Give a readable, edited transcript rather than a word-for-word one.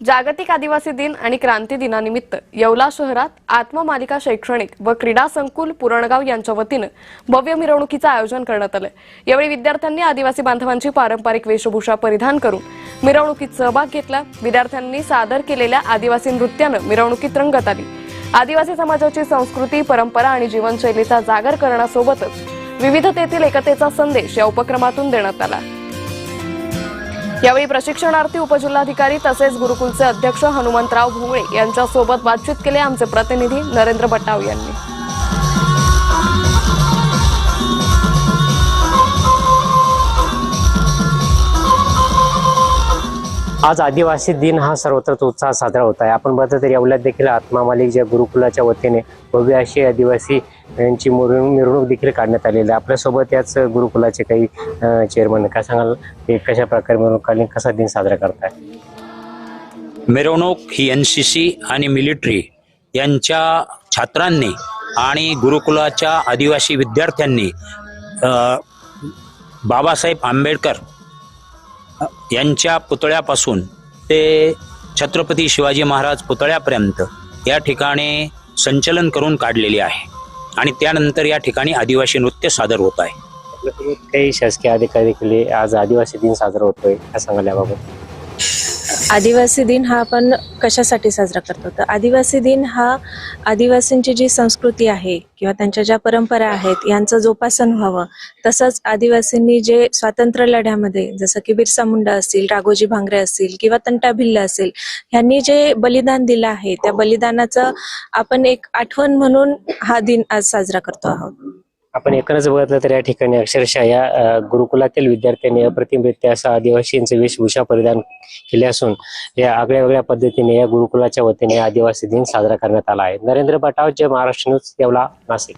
जागतिक आदिवासी दिन आणि क्रांती दिनानिमित्त येवला शहरात आत्ममालिका शैक्षणिक व क्रीडा संकुल पुरणगाव यांच्या वतीनं भव्य मिरवणुकीचं आयोजन करण्यात आलं। यावेळी विद्यार्थ्यांनी आदिवासी बांधवांची पारंपरिक वेशभूषा परिधान करून मिरवणुकीत सहभाग घेतला। विद्यार्थ्यांनी सादर केलेल्या आदिवासी नृत्यानं मिरवणुकीत रंगत आली। आदिवासी समाजाची संस्कृती, परंपरा आणि जीवनशैलीचा जागर करण्यासोबतच विविधतेतील एकतेचा संदेश या उपक्रमातून देण्यात आला। यावेळी प्रशिक्षणार्थी उपजिल्हाधिकारी तसेच गुरुकुलचे अध्यक्ष हनुमंतराव भोंगळे यांच्यासोबत बातचीत केली आमचे प्रतिनिधी नरेंद्र बटाव यांनी। आज आदिवासी दिन हा सर्वत्र उत्साह साजरा होत आहे। आपण बघतो तर येवल्यात देखील आत्ममालिका गुरुकुलाच्या वतीने भव्य अशी आदिवासी यांची मिरवणूक देखील काढण्यात आलेली आहे। आपल्यासोबत याच गुरुकुलाचे काही चेअरमन, काय सांगाल ते कशा प्रकारे मिरवणूक काढली, कसा दिन साजरा करताय? मिरवणूक ही एनसीसी आणि मिलिटरी यांच्या छात्रांनी आणि गुरुकुलाच्या आदिवासी विद्यार्थ्यांनी बाबासाहेब आंबेडकर यांच्या पुतळ्यापासून ते छत्रपती शिवाजी महाराज पुतळ्यापर्यंत या ठिकाणी संचलन करून काढलेली आहे आणि त्यानंतर या ठिकाणी आदिवासी नृत्य सादर होत आहे। आपल्यासोबत काही शासकीय अधिकारी देखील आज आदिवासी दिन साजरा होतोय, काय सांगाल याबाबत? आदिवासी दिन हा आपण कशासाठी साजरा करतो? तर आदिवासी दिन हा आदिवासींची जी संस्कृती आहे किंवा त्यांच्या ज्या परंपरा आहेत यांचं जोपासन व्हावं, तसंच आदिवासींनी जे स्वातंत्र्य लढ्यामध्ये जसं की बिरसा मुंडा असतील, राघोजी भांगरे असतील किंवा तंटा भिल्ल असेल, यांनी जे बलिदान दिलं आहे त्या बलिदानाचं आपण एक आठवण म्हणून हा दिन आज साजरा करतो आहोत। आपण एकूणच बघितलं तर या ठिकाणी अक्षरशः या गुरुकुलातील विद्यार्थ्यांनी अप्रतिमरित्या असं आदिवासींचे वेशभूषा परिधान केले असून या आगळ्या वेगळ्या पद्धतीने या गुरुकुलाच्या वतीने आदिवासी दिन साजरा करण्यात आला आहे। नरेंद्र बटाव, जय महाराष्ट्र न्यूज, येवला, नाशिक।